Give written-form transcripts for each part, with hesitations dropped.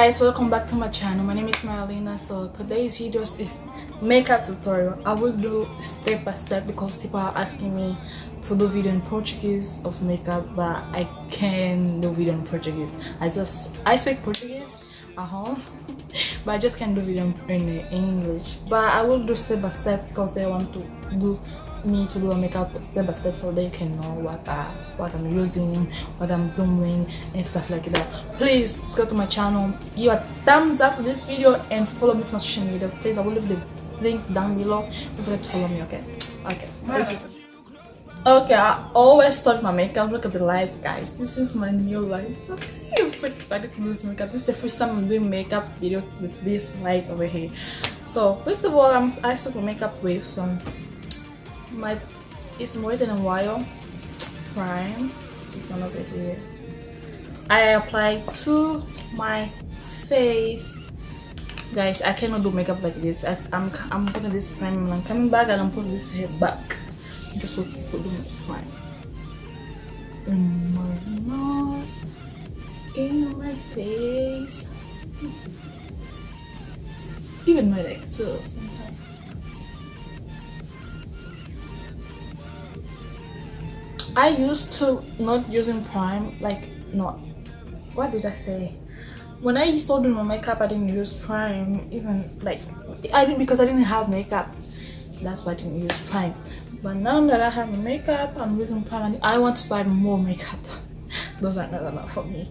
Guys, welcome back to my channel. My name is Marlena. So today's video is makeup tutorial. I will do step by step because people are asking me to do video in Portuguese of makeup, but I can't do video in Portuguese. I speak Portuguese at home but I just can't do video in English. But I will do step by step because they want to do me to do a makeup step by step so they can know what I'm using, what I'm doing and stuff like that. Please go to my channel, give a thumbs up to this video and follow me to my social media. Please, I will leave the link down below. Don't forget to follow me. Okay, I always start my makeup. Look at the light, guys. This is my new light. I'm so excited to do this makeup. This is the first time I'm doing makeup video with this light over here. So first of all, I start my makeup with it's Wet n Wild Prime. This one over here. I apply to my face. Guys, I cannot do makeup like this. I'm putting this prime and I'm coming back and I'm putting this hair back. Just put the prime in my nose, in my face, even my legs too sometimes. I used to not using prime, like not. What did I say? When I started doing my makeup, I didn't use prime. Even like I did because I didn't have makeup. That's why I didn't use prime. But now that I have my makeup, I'm using prime. And I want to buy more makeup. Those are not enough for me.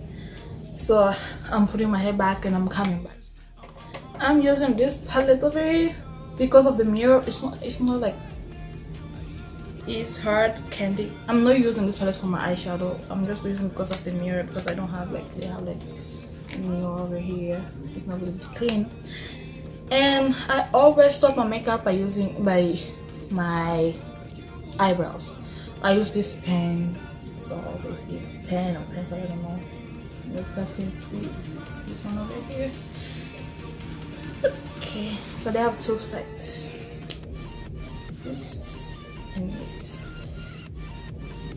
So I'm putting my hair back and I'm coming back. I'm using this palette over here because of the mirror. It's not like. It's hard candy. I'm not using this palette for my eyeshadow. I'm just using because of the mirror because I don't have like they have like a mirror over here. It's not really clean. And I always start my makeup by my eyebrows. I use this pen. So over here, pen or pencil, I don't know. You guys can see this one over here. Okay, so they have two sides. This and this.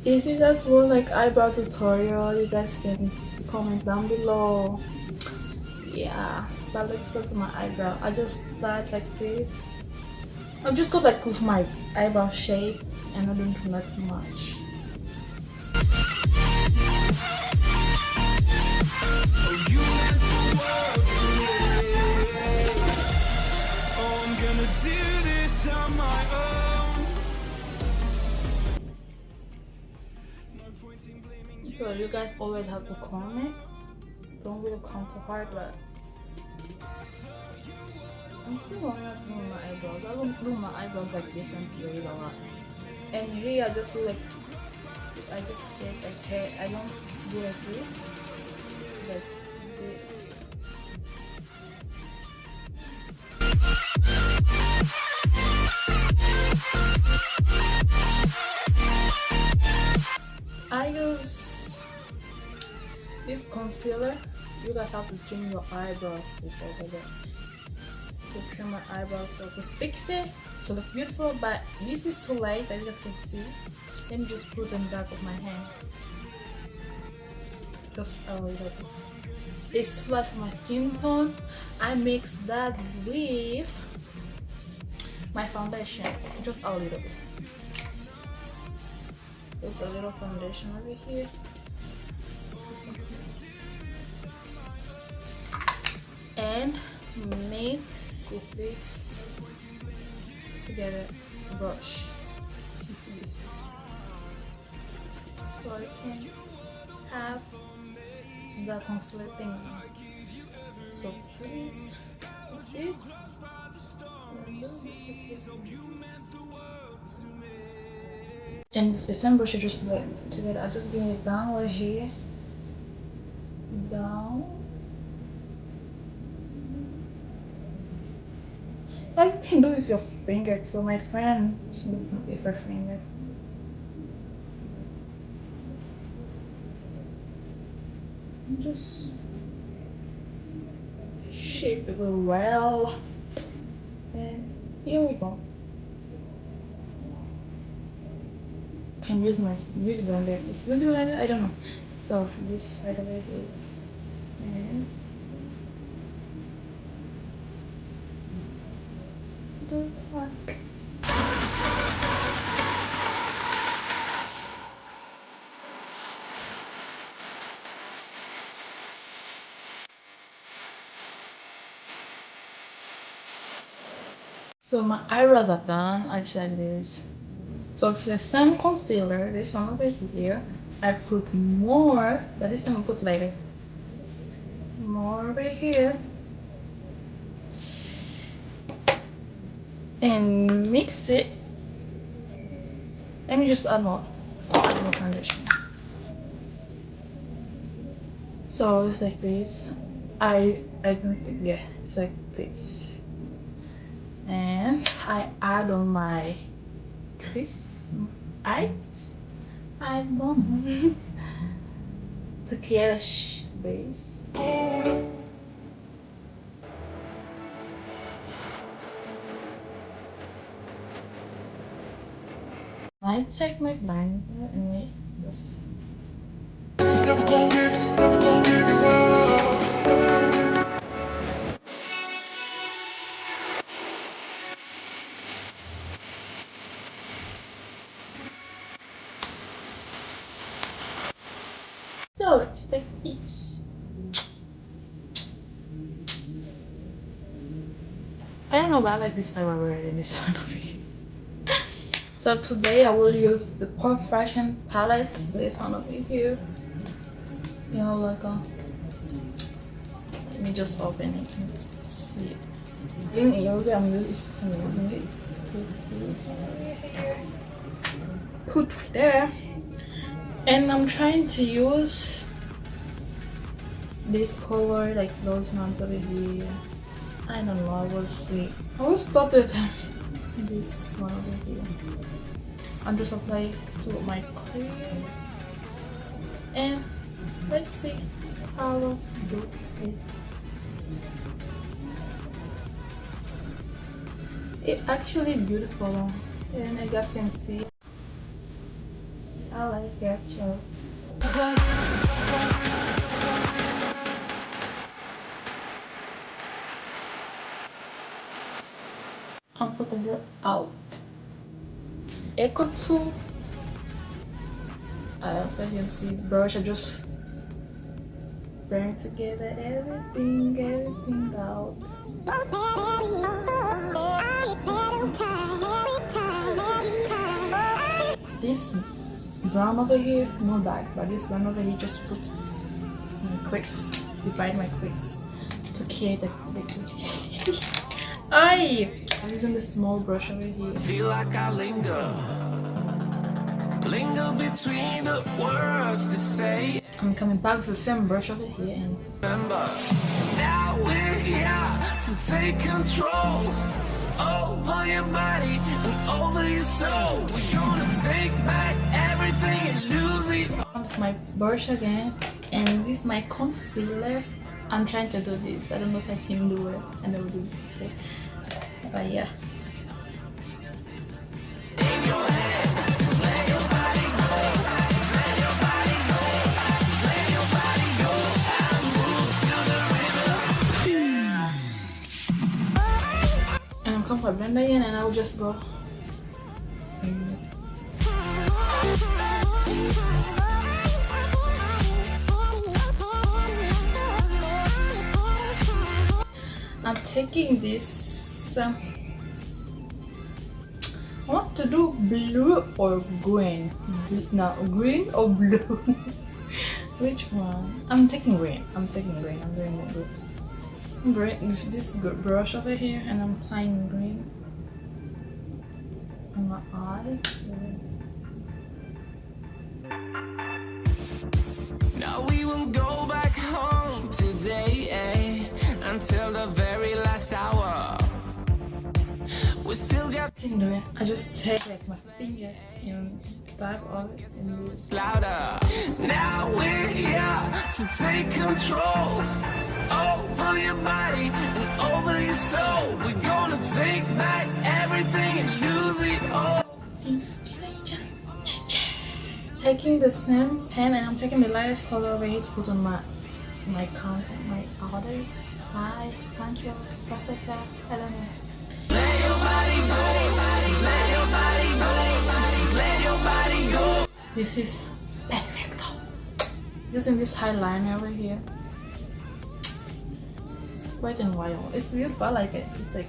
If you guys want like eyebrow tutorial, you guys can comment down below. Yeah, but let's go to my eyebrow. I just start like this. I've just got like with my eyebrow shape and I don't do not much. I'm gonna do this on my own. So you guys always have to comment. Don't really come too hard, but I'm still warming up doing my eyebrows. I don't do my eyebrows like different ways a lot. And here I just do like I just get like hair. I don't do like this. Like this. I use this concealer. You guys have to trim your eyebrows before to trim my eyebrows so to fix it to look beautiful, but this is too light as you guys can see. Let me just put them back of my hand. Just a little bit. It's too light for my skin tone. I mix that with my foundation, just a little bit. With a little foundation over here. And mix with this together brush so I can have the concealer thing. So please this and the same brush you just put together. I just bring it down right here, down. You can do it with your finger. So my friend, she did it with her finger. Just shape it well. And here we go. Can use my beauty blender. Beauty blender, I don't know. So this side of it, and So my eyebrows are done. I just like this. So for the same concealer, this one over here, I put more, but this time I put later. More over here. And mix it. Let me just add more foundation. So it's like this. I don't think, yeah, it's like this. And I add on my crease eyes. I don't to create a base. I take my blender and make this. So let's take this. I don't know, but I like this time already. This one over here. So today I will use the Perfection palette. This one over here. You know, like a. Let me just open it and see it. I'm using it. Put there. And I'm trying to use this color, like those ones over here. I don't know, I will see. I will start with this one over here. And just apply it to my crease. And let's see how I'll do it. It's actually beautiful, and I guess can see. I like it, so. I'm putting it out. Echo 2. I don't know if you can see the brush. I just bring together everything out. This brown over here, no dark, but this brown over here, just put my crease, divide my crease to create the I'm using this small brush over here. Feel like I linger between the words to say. I'm coming back with the same brush over here and remember, now we're here to take control over your body and over your soul. We're gonna take back everything and lose it. with my brush again, and with my concealer, I'm trying to do this. I don't know if I can do it. I never do this before, but yeah. And I'm coming for blender again, and I'll just go. I'm taking this. I want to do blue or green. No, green or blue. Which one? I'm taking green. I'm doing blue. Green with this brush over here, and I'm applying green on my eye. Now we will go back home today, until the very last hour. We still got I can do it. I just take like my finger and tap on it and do it. louder. Now we're here to take control over your body and over your soul. We're gonna take back everything and lose it all. Taking the same pen, and I'm taking the lightest color over here to put on my contour, my outer eye contour, stuff like that. I don't know. body go. Just let your body go. Just let your body go. This is perfecto. Using this highlighter over here. Wet and Wild. It's beautiful. I like it. It's like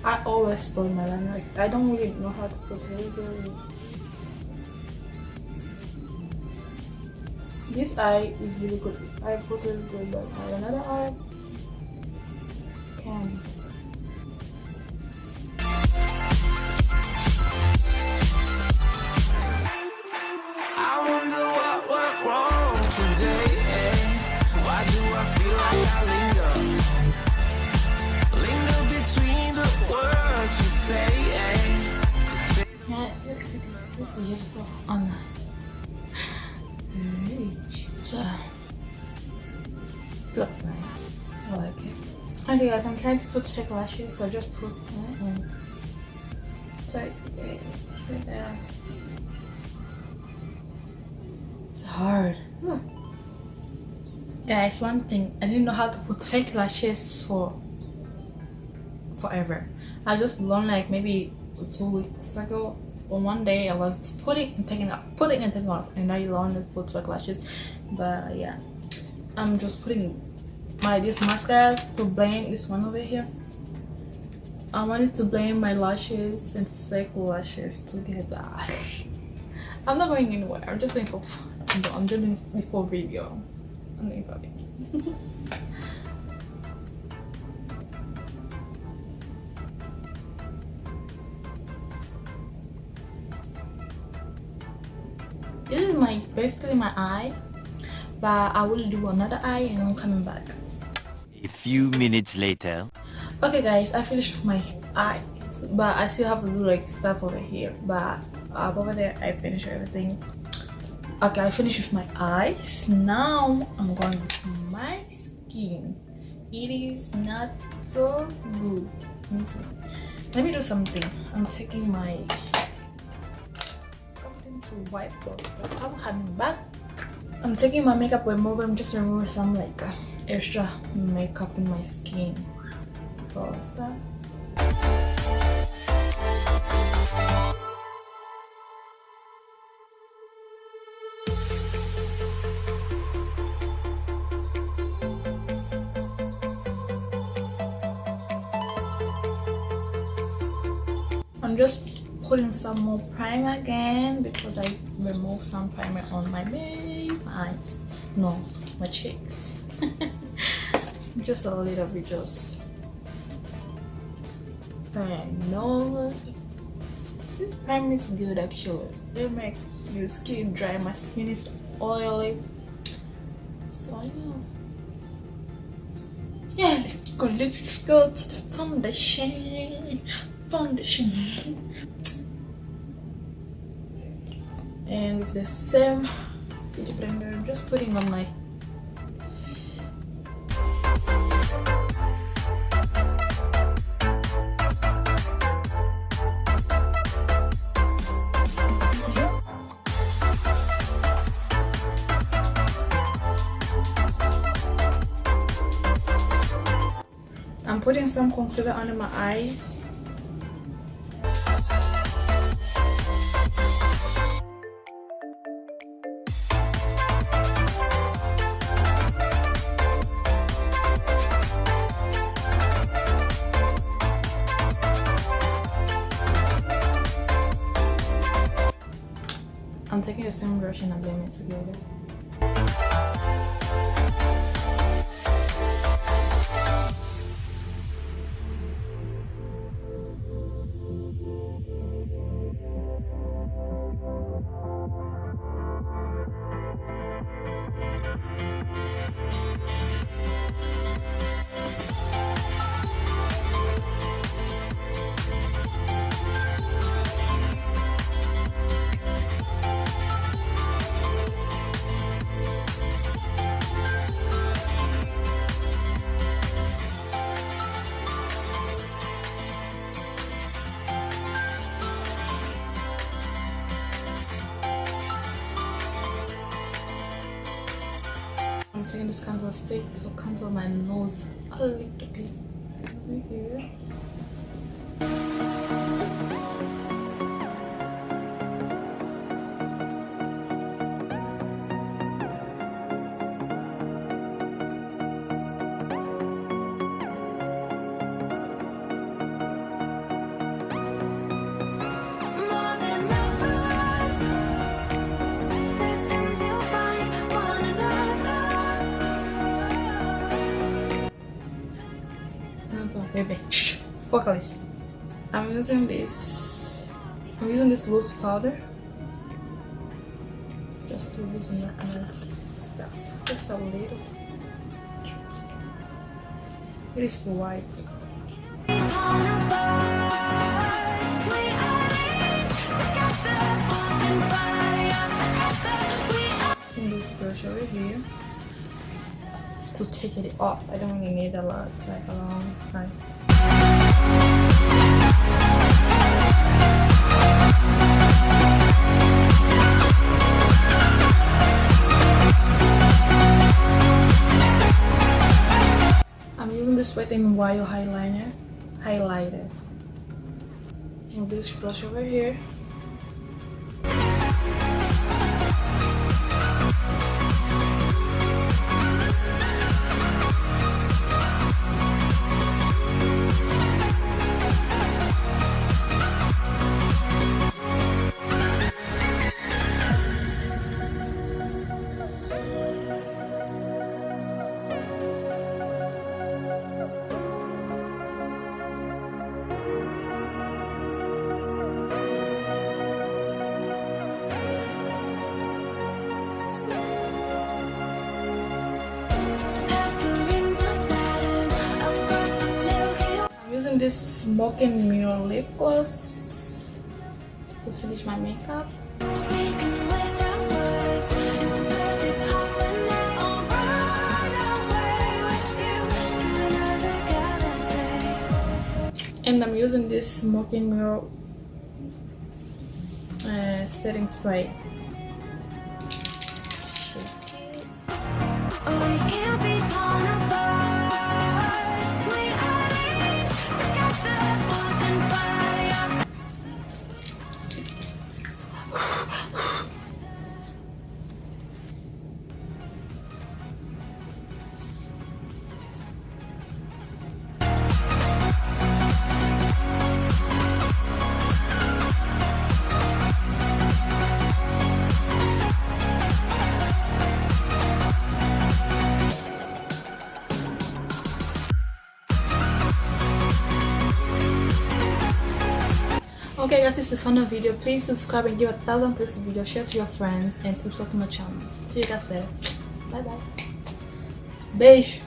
I always store my liner. Like, I don't really know how to put it. This eye is really good. I put it good, but another eye can. I wonder what went wrong today. Why do I feel like I linger between the words you say. Yeah, look at this. This is beautiful on the reach. So, looks nice. I like it. Okay, guys, I'm trying to put fake lashes, so just put it and try to get it right there. It's hard. Guys, one thing, I didn't know how to put fake lashes for forever. I just learned like maybe 2 weeks ago, or one day I was putting and taking off, and I learned to put fake lashes. But yeah, I'm just putting this mascara to blend this one over here. I wanted to blend my lashes and fake lashes together. I'm not going anywhere. I'm just doing for fun. I'm doing it for video. I'm doing for video. This is basically my eye, but I will do another eye and I'm coming back. A few minutes later. Okay guys, I finished my eyes, but I still have to do like stuff over here. But over there I finished everything. Okay, I finished with my eyes. Now I'm going with my skin. It is not so good. Let me see. Let me do something. I'm taking my something to wipe those stuff. I'm coming back. I'm taking my makeup remover. I'm just removing some like extra makeup in my skin. Close that. I'm just putting some more primer again because I removed some primer on my eyes. No, my cheeks. Just a little bit, just. I know this primer is good actually. It make your skin dry. My skin is oily, so yeah. Let's go to the foundation. And with the same beauty blender, I'm just putting on my I'm putting some concealer under my eyes. I'm taking the same brush and I'm blending it together. this contour stick to contour my nose a little bit over here. Baby, focus. I'm using this loose powder just to loosen the color. That's just a little. It is white. And this brush over here to take it off. I don't really need a lot, like a long time. I'm using this Wet n Wild highlighter. So this brush over here. This Smoke and Mirror lip gloss to finish my makeup. And I'm using this Smoke and Mirror setting spray. Okay guys, this is the final video. Please subscribe and give a thumbs up to this video, share to your friends, and subscribe to my channel. See you guys later. Bye bye. Beijo.